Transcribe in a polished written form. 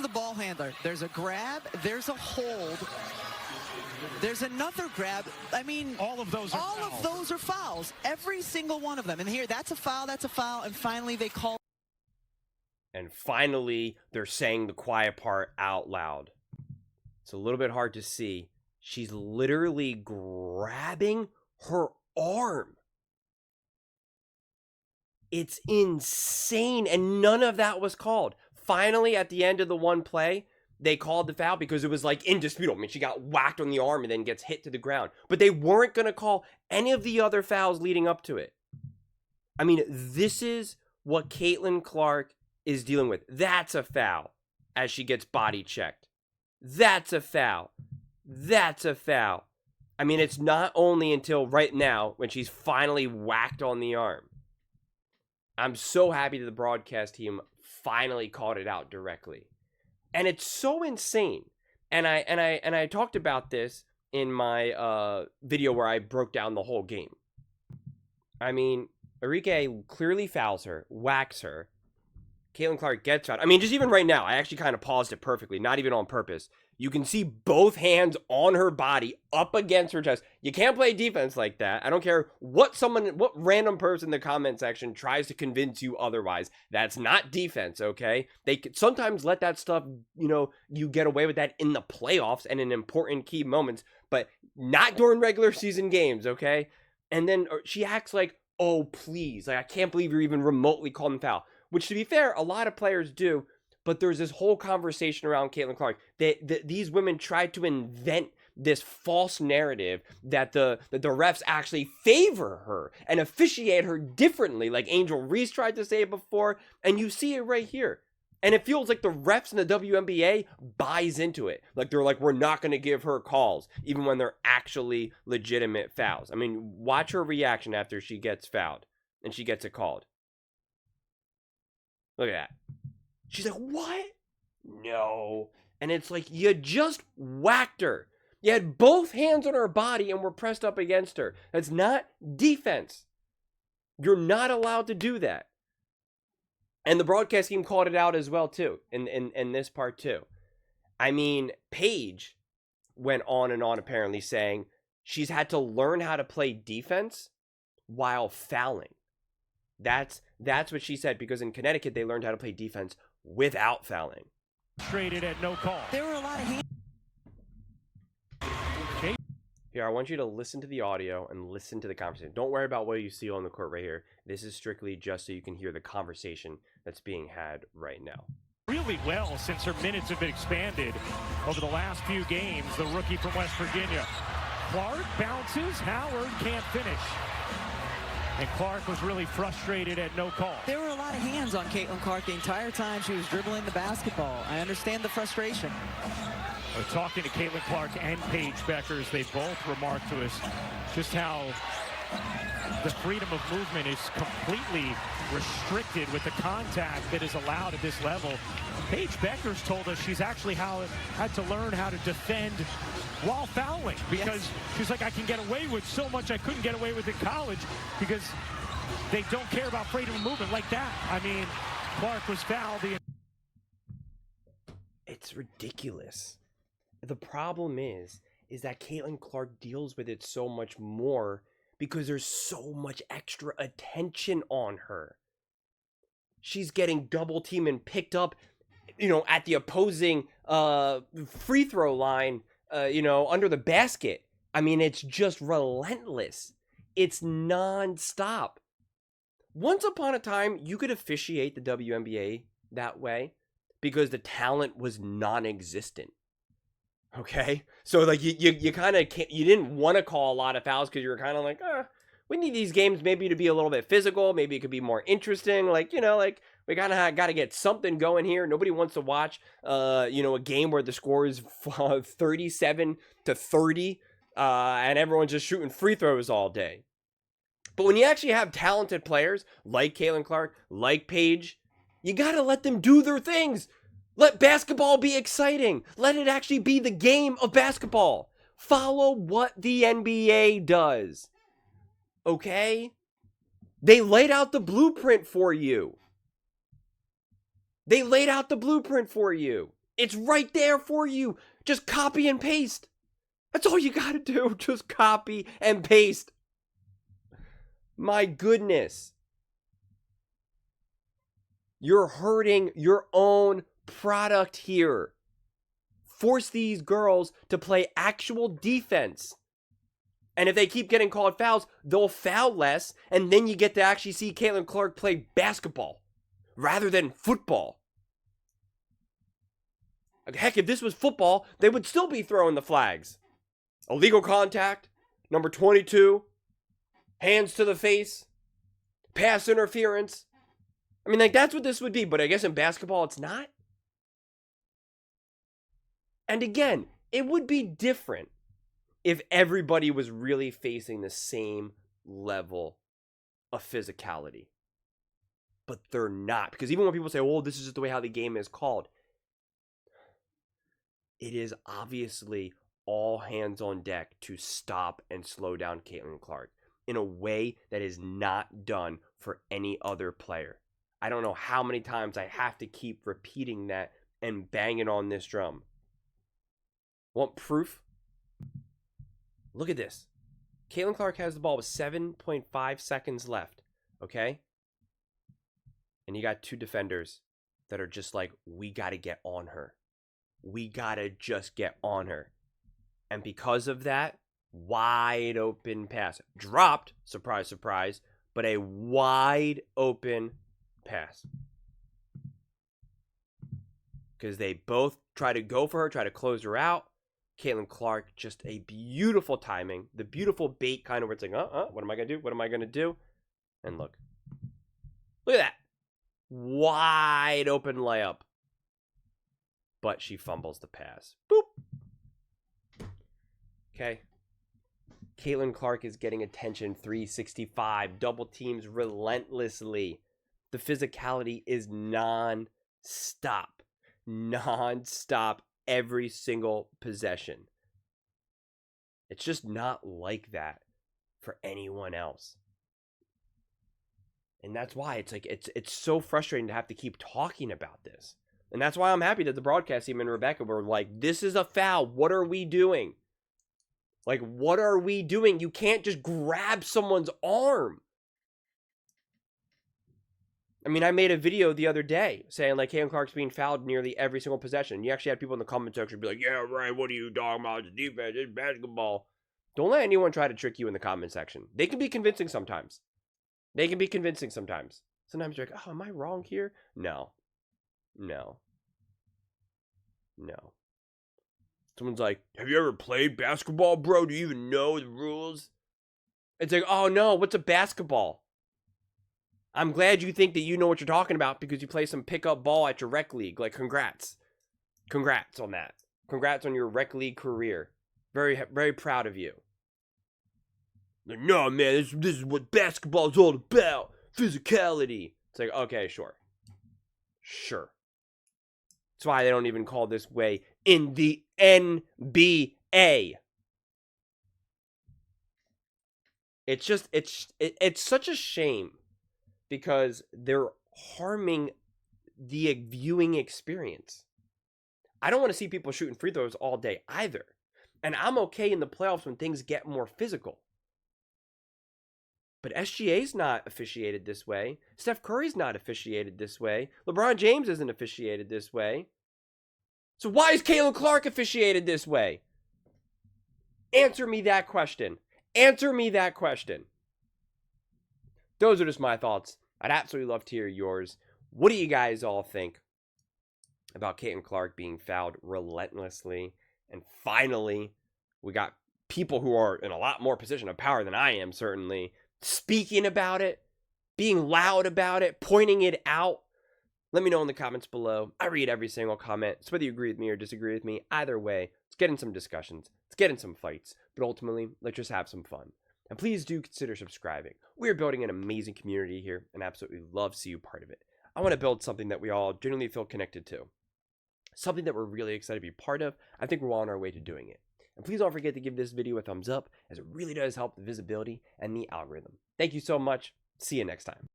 The ball handler. There's a grab. There's a hold. There's another grab. I mean, all of those are fouls. Every single one of them. And here, that's a foul. That's a foul. And finally, they call. And finally, they're saying the quiet part out loud. It's a little bit hard to see. She's literally grabbing her arm. It's insane. And none of that was called. Finally, at the end of the one play, they called the foul because it was like indisputable. I mean, she got whacked on the arm and then gets hit to the ground. But they weren't going to call any of the other fouls leading up to it. I mean, this is what Caitlin Clark is dealing with. That's a foul as she gets body checked. That's a foul. That's a foul. I mean, it's not only until right now when she's finally whacked on the arm. I'm so happy that the broadcast team finally called it out directly. And it's so insane. And I talked about this in my video where I broke down the whole game. I mean, Arike clearly fouls her, whacks her. Caitlin Clark gets out. I mean, just even right now, I actually kind of paused it perfectly, not even on purpose. You can see both hands on her body up against her chest. You can't play defense like that. I don't care what random person in the comment section tries to convince you otherwise. That's not defense, okay? They sometimes let that stuff, you get away with that in the playoffs and in important key moments, but not during regular season games, okay? And then she acts like, oh, please. Like, I can't believe you're even remotely calling foul. Which, to be fair, a lot of players do. But there's this whole conversation around Caitlin Clark that these women tried to invent this false narrative that the refs actually favor her and officiate her differently, like Angel Reese tried to say it before, and you see it right here. And it feels like the refs in the WNBA buys into it. Like they're like, we're not going to give her calls, even when they're actually legitimate fouls. I mean, watch her reaction after she gets fouled and she gets it called. Look at that. She's like, what? No. And it's like, you just whacked her. You had both hands on her body and were pressed up against her. That's not defense. You're not allowed to do that. And the broadcast team called it out as well, too, in this part, too. I mean, Paige went on and on, apparently, saying she's had to learn how to play defense while fouling. That's what she said, because in Connecticut, they learned how to play defense without fouling. Traded at no call. There were a lot of hands. Here, I want you to listen to the audio and listen to the conversation. Don't worry about what you see on the court right here. This is strictly just so you can hear the conversation that's being had right now. Really well since her minutes have been expanded over the last few games. The rookie from West Virginia. Clark bounces. Howard can't finish. And Clark was really frustrated at no call. There were a lot of hands on Caitlin Clark the entire time she was dribbling the basketball. I understand the frustration. We're talking to Caitlin Clark and Paige Beckers. They both remarked to us just how the freedom of movement is completely restricted with the contact that is allowed at this level. Paige Beckers told us she's actually had to learn how to defend while fouling, because she's like, I can get away with so much I couldn't get away with in college because they don't care about freedom of movement like that. I mean, Clark was fouled. It's ridiculous. The problem is that Caitlin Clark deals with it so much more because there's so much extra attention on her. She's getting double teamed and picked up, at the opposing free throw line, under the basket. I mean, it's just relentless. It's nonstop. Once upon a time, you could officiate the WNBA that way because the talent was non-existent. Okay? So, like, you kind of can't, you didn't want to call a lot of fouls because you were kind of like, we need these games maybe to be a little bit physical. Maybe it could be more interesting. Like, we kind of got to get something going here. Nobody wants to watch, a game where the score is 37-30, and everyone's just shooting free throws all day. But when you actually have talented players like Caitlin Clark, like Paige, you got to let them do their things. Let basketball be exciting. Let it actually be the game of basketball. Follow what the NBA does. Okay? They laid out the blueprint for you. It's right there for you. Just copy and paste. That's all you gotta do. Just copy and paste. My goodness. You're hurting your own product here. Force these girls to play actual defense. And if they keep getting called fouls, they'll foul less, and then you get to actually see Caitlin Clark play basketball rather than football. Heck, if this was football, they would still be throwing the flags. Illegal contact, number 22, hands to the face, pass interference. I mean, like, that's what this would be, but I guess in basketball it's not. And again, it would be different if everybody was really facing the same level of physicality. But they're not. Because even when people say, oh, this is just the way how the game is called, it is obviously all hands on deck to stop and slow down Caitlin Clark in a way that is not done for any other player. I don't know how many times I have to keep repeating that and banging on this drum. Want proof? Look at this. Caitlin Clark has the ball with 7.5 seconds left, okay? And you got two defenders that are just like, we got to get on her. We got to just get on her. And because of that, wide open pass. Dropped, surprise, surprise, but a wide open pass. Because they both try to go for her, try to close her out. Caitlin Clark, just a beautiful timing. The beautiful bait kind of where it's like, what am I going to do? What am I going to do? And look. Look at that. Wide open layup. But she fumbles the pass. Boop. Okay. Caitlin Clark is getting attention 365. Double teams relentlessly. The physicality is non-stop. Non-stop every single possession. It's just not like that for anyone else. And that's why it's like it's so frustrating to have to keep talking about this. And that's why I'm happy that the broadcast team and Rebecca were like, this is a foul. What are we doing? Like, what are we doing? You can't just grab someone's arm. I mean, I made a video the other day saying, like, Caitlin Clark's being fouled nearly every single possession. You actually had people in the comment section be like, yeah, right, what are you talking about? It's defense, it's basketball. Don't let anyone try to trick you in the comment section. They can be convincing sometimes. They can be convincing sometimes. Sometimes you're like, oh, am I wrong here? No. No. No. Someone's like, have you ever played basketball, bro? Do you even know the rules? It's like, oh, no, what's a basketball? I'm glad you think that you know what you're talking about because you play some pickup ball at your rec league. Like, congrats. Congrats on that. Congrats on your rec league career. Very, very proud of you. Like, no, man, this is what basketball is all about. Physicality. It's like, okay, sure. Sure. That's why they don't even call this way in the NBA. It's just, it's such a shame because they're harming the viewing experience. I don't want to see people shooting free throws all day either. And I'm okay in the playoffs when things get more physical. But SGA's not officiated this way. Steph Curry's not officiated this way. LeBron James isn't officiated this way. So why is Caitlin Clark officiated this way? Answer me that question. Answer me that question. Those are just my thoughts. I'd absolutely love to hear yours. What do you guys all think about Caitlin Clark being fouled relentlessly? And finally, we got people who are in a lot more position of power than I am, certainly, speaking about it, being loud about it, pointing it out. Let me know in the comments below. I read every single comment. So whether you agree with me or disagree with me, either way, let's get in some discussions. Let's get in some fights. But ultimately, let's just have some fun. And please do consider subscribing. We are building an amazing community here and absolutely love to see you part of it. I want to build something that we all genuinely feel connected to. Something that we're really excited to be part of. I think we're on our way to doing it. And please don't forget to give this video a thumbs up as it really does help the visibility and the algorithm. Thank you so much. See you next time.